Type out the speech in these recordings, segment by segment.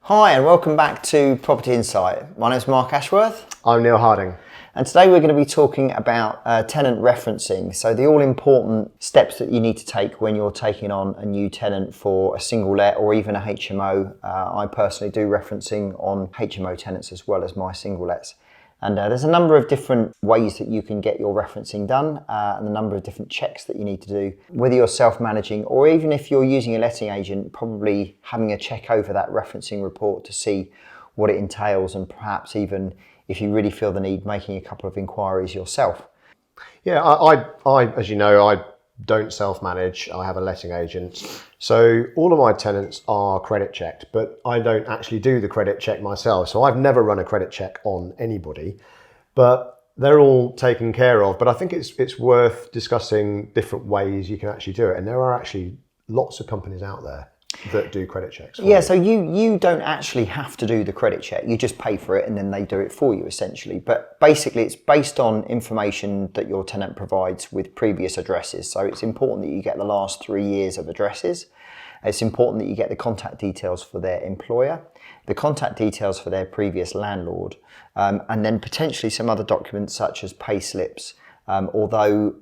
Hi and welcome back to Property Insight. My name is Mark Ashworth. I'm Neil Harding. And today we're going to be talking about tenant referencing. So the all important steps that you need to take when you're taking on a new tenant for a single let or even a HMO. I personally do referencing on HMO tenants as well as my single lets. And there's a number of different ways that you can get your referencing done and a number of different checks that you need to do. Whether you're self-managing or even if you're using a letting agent, probably having a check over that referencing report to see what it entails and perhaps even if you really feel the need, making a couple of inquiries yourself. Yeah, I as you know, I don't self-manage. I have a letting agent. So all of my tenants are credit checked, but I don't actually do the credit check myself. So I've never run a credit check on anybody, but they're all taken care of. But I think it's worth discussing different ways you can actually do it. And there are actually lots of companies out there that do credit checks. Yeah, so you don't actually have to do the credit check. You just pay for it and then they do it for you essentially. But basically it's based on information that your tenant provides with previous addresses. So it's important that you get the last 3 years of addresses. It's important that you get the contact details for their employer, the contact details for their previous landlord, and then potentially some other documents such as pay slips. Although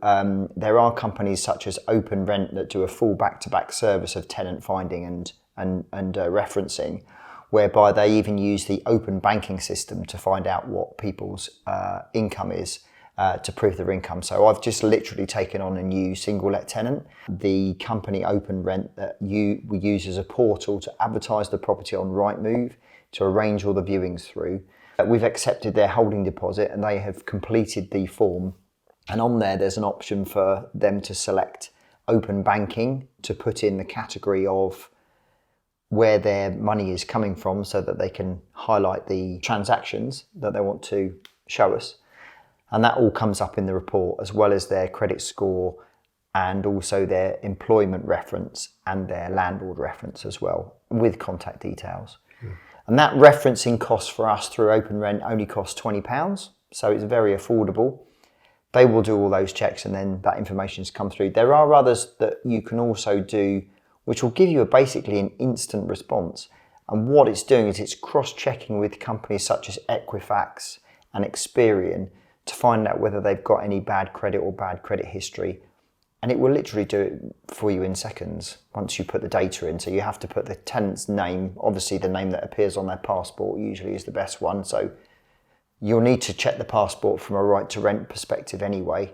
there are companies such as Open Rent that do a full back-to-back service of tenant finding and referencing, whereby they even use the open banking system to find out what people's income is to prove their income. So I've just literally taken on a new single let tenant. The company Open Rent that we use as a portal to advertise the property on Rightmove, to arrange all the viewings through. We've accepted their holding deposit and they have completed the form. And on there's an option for them to select open banking to put in the category of where their money is coming from so that they can highlight the transactions that they want to show us. And that all comes up in the report, as well as their credit score and also their employment reference and their landlord reference as well, with contact details. And that referencing cost for us through Open Rent only costs £20, so it's very affordable. They will do all those checks and then that information's come through. There are others that you can also do, which will give you basically an instant response. And what it's doing is it's cross-checking with companies such as Equifax and Experian to find out whether they've got any bad credit or bad credit history. And it will literally do it for you in seconds once you put the data in. So you have to put the tenant's name, obviously the name that appears on their passport usually is the best one. So you'll need to check the passport from a right to rent perspective anyway.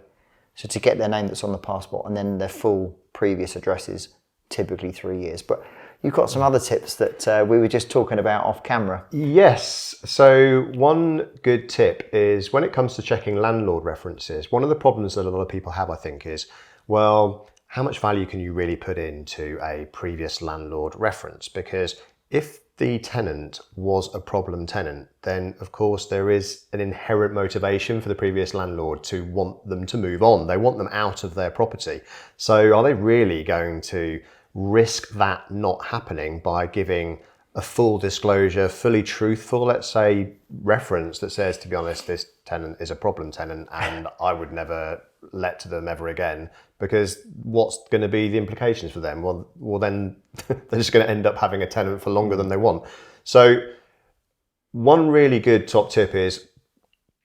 So to get their name that's on the passport and then their full previous addresses, typically 3 years. But you've got some other tips that we were just talking about off camera. Yes. So one good tip is when it comes to checking landlord references, one of the problems that a lot of people have, I think, is, well, how much value can you really put into a previous landlord reference? Because if the tenant was a problem tenant, then of course there is an inherent motivation for the previous landlord to want them to move on. They want them out of their property. So are they really going to risk that not happening by giving a full disclosure, fully truthful, let's say, reference that says, to be honest, this tenant is a problem tenant and I would never let to them ever again? Because what's going to be the implications for them? Well, then they're just going to end up having a tenant for longer than they want. So one really good top tip is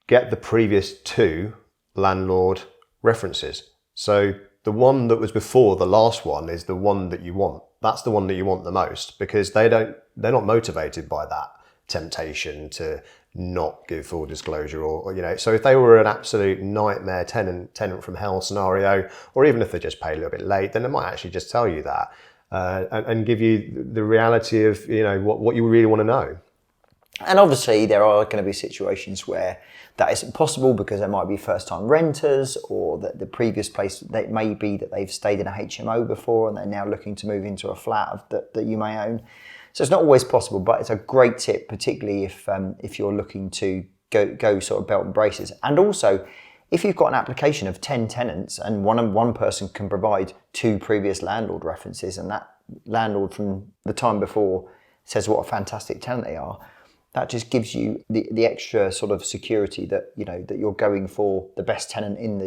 get the previous 2 landlord references. So the one that was before the last one is the one that you want. That's the one that you want the most, because they're not motivated by that temptation to not give full disclosure or so if they were an absolute nightmare tenant from hell scenario, or even if they just pay a little bit late, then they might actually just tell you that and give you the reality of what you really want to know. And obviously there are going to be situations where that isn't possible because there might be first-time renters, or that the previous place that may be that they've stayed in a HMO before and they're now looking to move into a flat that you may own. So it's not always possible, but it's a great tip, particularly if you're looking to go sort of belt and braces. And also, if you've got an application of 10 tenants and one person can provide 2 previous landlord references, and that landlord from the time before says what a fantastic tenant they are, that just gives you the extra sort of security that that you're going for the best tenant in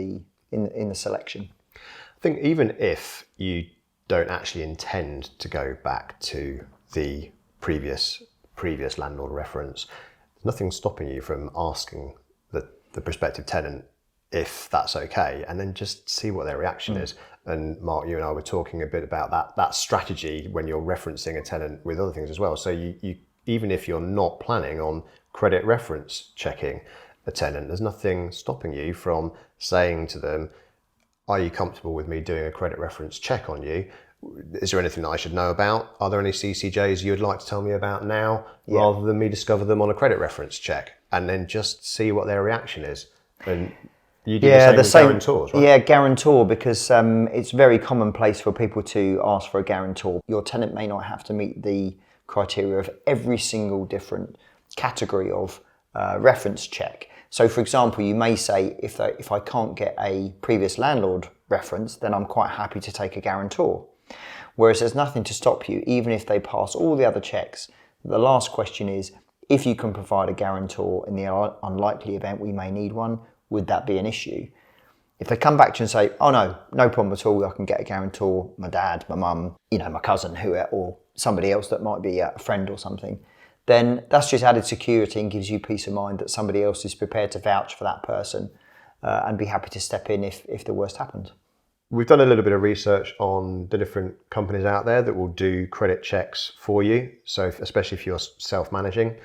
the selection. I think even if you don't actually intend to go back to the previous previous landlord reference, nothing's stopping you from asking the prospective tenant if that's okay, and then just see what their reaction is. And Mark, you and I were talking a bit about that strategy when you're referencing a tenant with other things as well. So you even if you're not planning on credit reference checking a tenant, there's nothing stopping you from saying to them, are you comfortable with me doing a credit reference check on you? Is there anything that I should know about? Are there any CCJs you'd like to tell me about now, rather than me discover them on a credit reference check? And then just see what their reaction is. And you do the same with guarantors, right? Yeah, guarantor, because it's very commonplace for people to ask for a guarantor. Your tenant may not have to meet the criteria of every single different category of reference check. So, for example, you may say, if I can't get a previous landlord reference, then I'm quite happy to take a guarantor. Whereas there's nothing to stop you, even if they pass all the other checks. The last question is, if you can provide a guarantor in the unlikely event we may need one, would that be an issue? If they come back to you and say, oh no problem at all, I can get a guarantor, my dad, my mum, my cousin, or somebody else that might be a friend or something, then that's just added security and gives you peace of mind that somebody else is prepared to vouch for that person and be happy to step in if the worst happened. We've done a little bit of research on the different companies out there that will do credit checks for you. So especially if you're self-managing,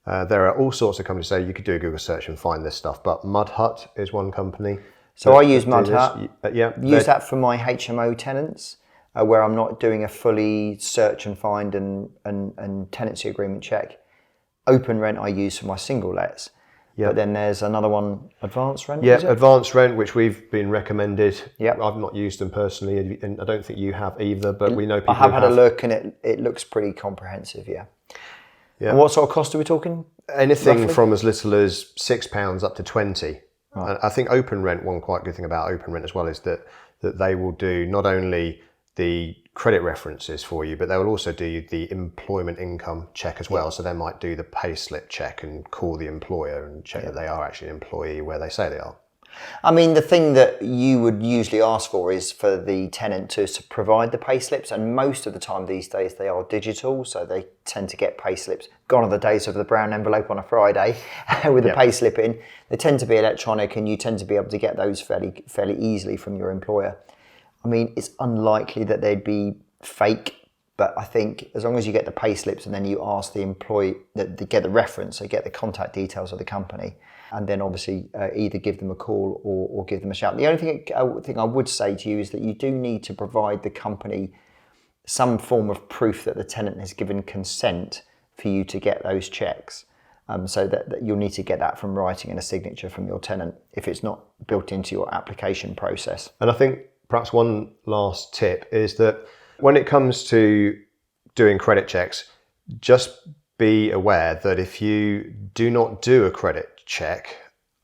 there are all sorts of companies. So you could do a Google search and find this stuff, but Mud Hut is one company. So I use Mud Hut. Use that for my HMO tenants, where I'm not doing a fully search and find and tenancy agreement check. Open Rent I use for my single lets. Yep. But then there's another one, Advanced Rent. Yeah, Advanced Rent, which we've been recommended. Yep. I've not used them personally, and I don't think you have either, but we know people I have had a look, and it looks pretty comprehensive, yeah. And what sort of cost are we talking? Anything roughly? From as little as £6 up to 20. Right. And I think Open Rent, one quite good thing about Open Rent as well is that they will do not only the credit references for you, but they will also do the employment income check as well. So they might do the payslip check and call the employer and check that they are actually an employee where they say they are. I mean, the thing that you would usually ask for is for the tenant to provide the payslips, and most of the time these days they are digital, so they tend to get payslips. Gone are the days of the brown envelope on a Friday with the payslip in. They tend to be electronic, and you tend to be able to get those fairly easily from your employer. I mean, it's unlikely that they'd be fake, but I think as long as you get the payslips and then you ask the employee that they get the reference, they get the contact details of the company, and then obviously either give them a call or give them a shout. The only thing I would say to you is that you do need to provide the company some form of proof that the tenant has given consent for you to get those checks. So that you'll need to get that from writing and a signature from your tenant if it's not built into your application process. And I think perhaps one last tip is that when it comes to doing credit checks, just be aware that if you do not do a credit check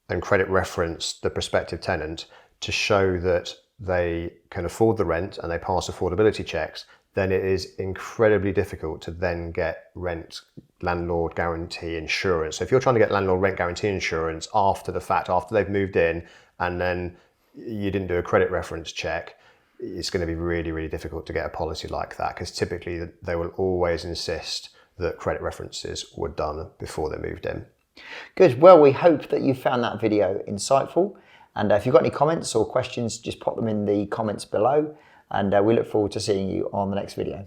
and credit reference the prospective tenant to show that they can afford the rent and they pass affordability checks, then it is incredibly difficult to then get landlord guarantee insurance. So if you're trying to get landlord rent guarantee insurance after the fact, after they've moved in, and then you didn't do a credit reference check, it's going to be really, really difficult to get a policy like that, because typically they will always insist that credit references were done before they moved in. Good. Well, we hope that you found that video insightful. And if you've got any comments or questions, just pop them in the comments below. And we look forward to seeing you on the next video.